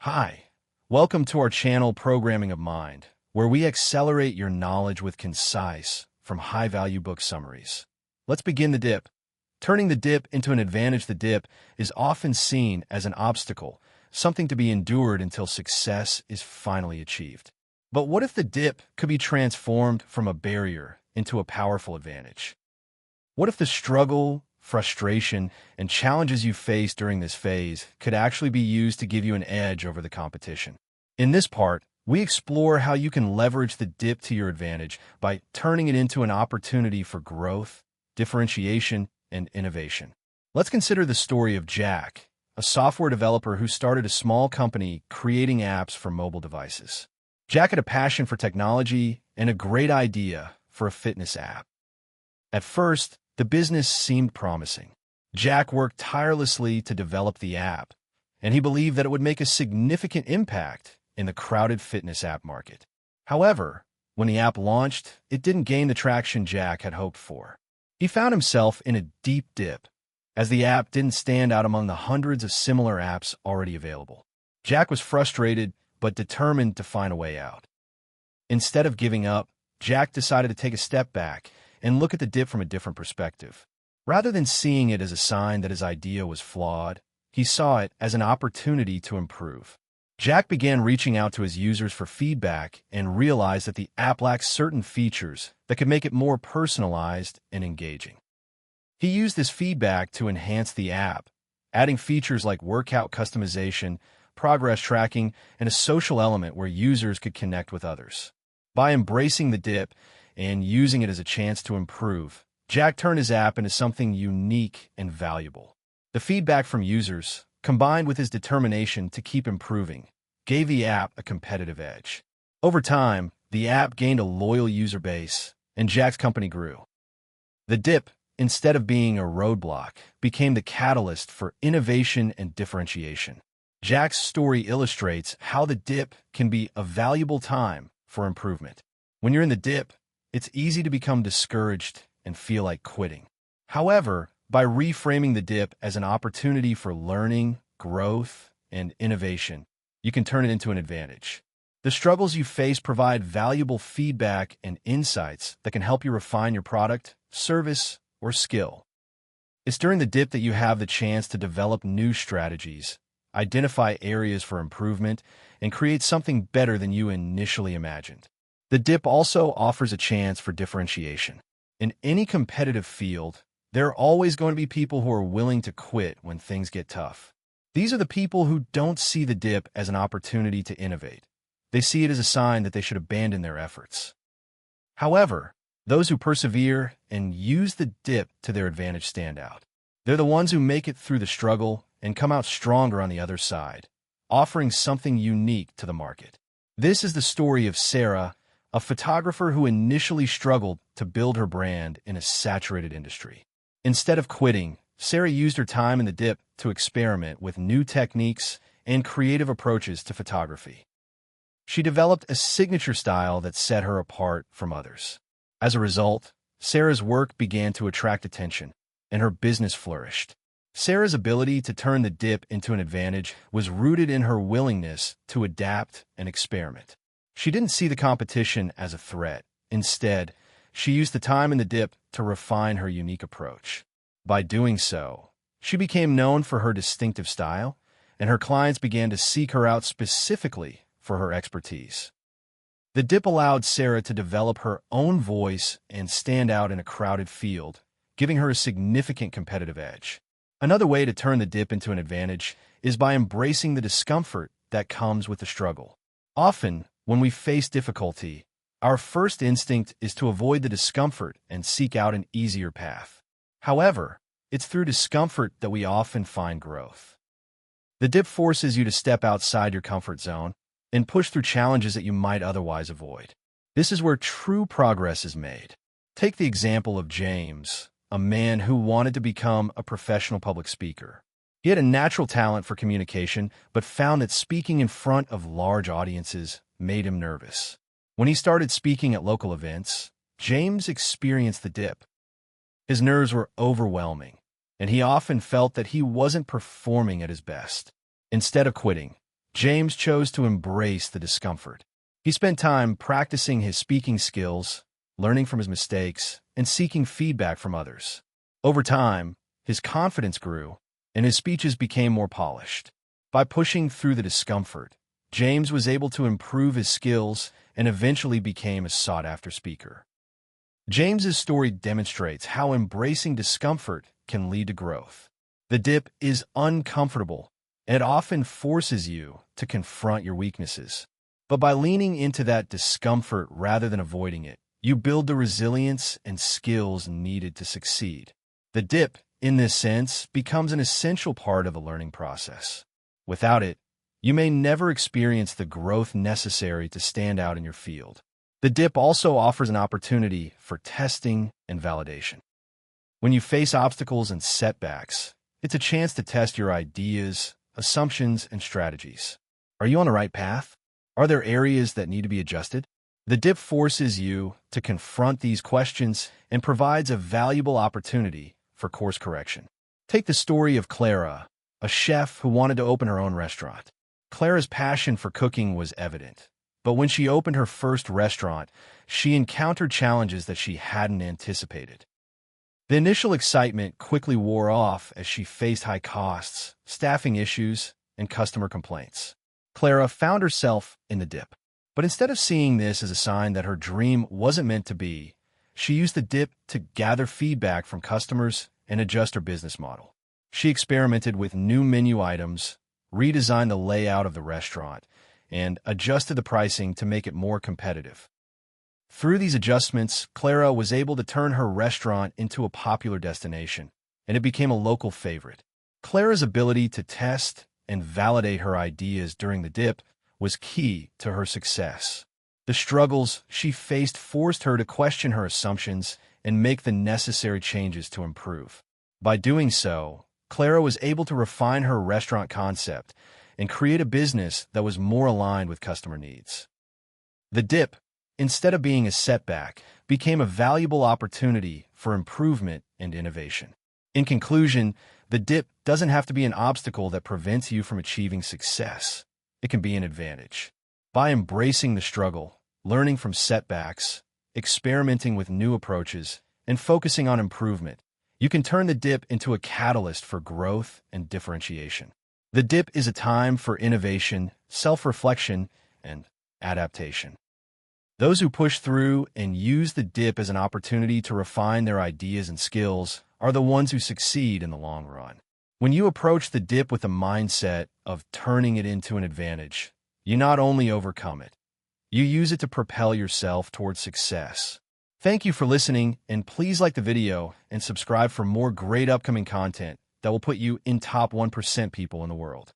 Hi, welcome to our channel Programming of Mind, where we accelerate your knowledge with concise, from high-value book summaries. Let's begin the dip. Turning the dip into an advantage. The dip is often seen as an obstacle, something to be endured until success is finally achieved. But what if the dip could be transformed from a barrier into a powerful advantage? What if the struggle, frustration, and challenges you face during this phase could actually be used to give you an edge over the competition? In this part, we explore how you can leverage the dip to your advantage by turning it into an opportunity for growth, differentiation, and innovation. Let's consider the story of Jack, a software developer who started a small company creating apps for mobile devices. Jack had a passion for technology and a great idea for a fitness app. At first, the business seemed promising. Jack worked tirelessly to develop the app, and he believed that it would make a significant impact in the crowded fitness app market. However, when the app launched, it didn't gain the traction Jack had hoped for. He found himself in a deep dip, as the app didn't stand out among the hundreds of similar apps already available. Jack was frustrated, but determined to find a way out. Instead of giving up, Jack decided to take a step back and look at the dip from a different perspective. Rather than seeing it as a sign that his idea was flawed, he saw it as an opportunity to improve. Jack began reaching out to his users for feedback and realized that the app lacked certain features that could make it more personalized and engaging. He used this feedback to enhance the app, adding features like workout customization, progress tracking, and a social element where users could connect with others. By embracing the dip and using it as a chance to improve, Jack turned his app into something unique and valuable. The feedback from users, combined with his determination to keep improving, gave the app a competitive edge. Over time, the app gained a loyal user base, and Jack's company grew. The dip, instead of being a roadblock, became the catalyst for innovation and differentiation. Jack's story illustrates how the dip can be a valuable time for improvement. When you're in the dip, it's easy to become discouraged and feel like quitting. However, by reframing the dip as an opportunity for learning, growth, and innovation, you can turn it into an advantage. The struggles you face provide valuable feedback and insights that can help you refine your product, service, or skill. It's during the dip that you have the chance to develop new strategies, identify areas for improvement, and create something better than you initially imagined. The dip also offers a chance for differentiation. In any competitive field, there are always going to be people who are willing to quit when things get tough. These are the people who don't see the dip as an opportunity to innovate. They see it as a sign that they should abandon their efforts. However, those who persevere and use the dip to their advantage stand out. They're the ones who make it through the struggle and come out stronger on the other side, offering something unique to the market. This is the story of Sarah, a photographer who initially struggled to build her brand in a saturated industry. Instead of quitting, Sarah used her time in the dip to experiment with new techniques and creative approaches to photography. She developed a signature style that set her apart from others. As a result, Sarah's work began to attract attention, and her business flourished. Sarah's ability to turn the dip into an advantage was rooted in her willingness to adapt and experiment. She didn't see the competition as a threat. Instead, she used the time in the dip to refine her unique approach. By doing so, she became known for her distinctive style, and her clients began to seek her out specifically for her expertise. The dip allowed Sarah to develop her own voice and stand out in a crowded field, giving her a significant competitive edge. Another way to turn the dip into an advantage is by embracing the discomfort that comes with the struggle. Often, when we face difficulty, our first instinct is to avoid the discomfort and seek out an easier path. However, it's through discomfort that we often find growth. The dip forces you to step outside your comfort zone and push through challenges that you might otherwise avoid. This is where true progress is made. Take the example of James, a man who wanted to become a professional public speaker. He had a natural talent for communication, but found that speaking in front of large audiences made him nervous. When he started speaking at local events, James experienced the dip. His nerves were overwhelming, and he often felt that he wasn't performing at his best. Instead of quitting, James chose to embrace the discomfort. He spent time practicing his speaking skills, learning from his mistakes, and seeking feedback from others. Over time, his confidence grew, and his speeches became more polished. By pushing through the discomfort, James was able to improve his skills and eventually became a sought-after speaker. James's story demonstrates how embracing discomfort can lead to growth. The dip is uncomfortable, and it often forces you to confront your weaknesses. But by leaning into that discomfort rather than avoiding it, you build the resilience and skills needed to succeed. The dip, in this sense, becomes an essential part of the learning process. Without it, you may never experience the growth necessary to stand out in your field. The dip also offers an opportunity for testing and validation. When you face obstacles and setbacks, it's a chance to test your ideas, assumptions, and strategies. Are you on the right path? Are there areas that need to be adjusted? The dip forces you to confront these questions and provides a valuable opportunity for course correction. Take the story of Clara, a chef who wanted to open her own restaurant. Clara's passion for cooking was evident, but when she opened her first restaurant, she encountered challenges that she hadn't anticipated. The initial excitement quickly wore off as she faced high costs, staffing issues, and customer complaints. Clara found herself in the dip, but instead of seeing this as a sign that her dream wasn't meant to be, she used the dip to gather feedback from customers and adjust her business model. She experimented with new menu items, redesigned the layout of the restaurant, and adjusted the pricing to make it more competitive. Through these adjustments, Clara was able to turn her restaurant into a popular destination, and it became a local favorite. Clara's ability to test and validate her ideas during the dip was key to her success. The struggles she faced forced her to question her assumptions and make the necessary changes to improve. By doing so, Clara was able to refine her restaurant concept and create a business that was more aligned with customer needs. The dip, instead of being a setback, became a valuable opportunity for improvement and innovation. In conclusion, the dip doesn't have to be an obstacle that prevents you from achieving success. It can be an advantage. By embracing the struggle, learning from setbacks, experimenting with new approaches, and focusing on improvement, you can turn the dip into a catalyst for growth and differentiation. The dip is a time for innovation, self-reflection, and adaptation. Those who push through and use the dip as an opportunity to refine their ideas and skills are the ones who succeed in the long run. When you approach the dip with a mindset of turning it into an advantage, you not only overcome it, you use it to propel yourself towards success. Thank you for listening, and please like the video and subscribe for more great upcoming content that will put you in top 1% people in the world.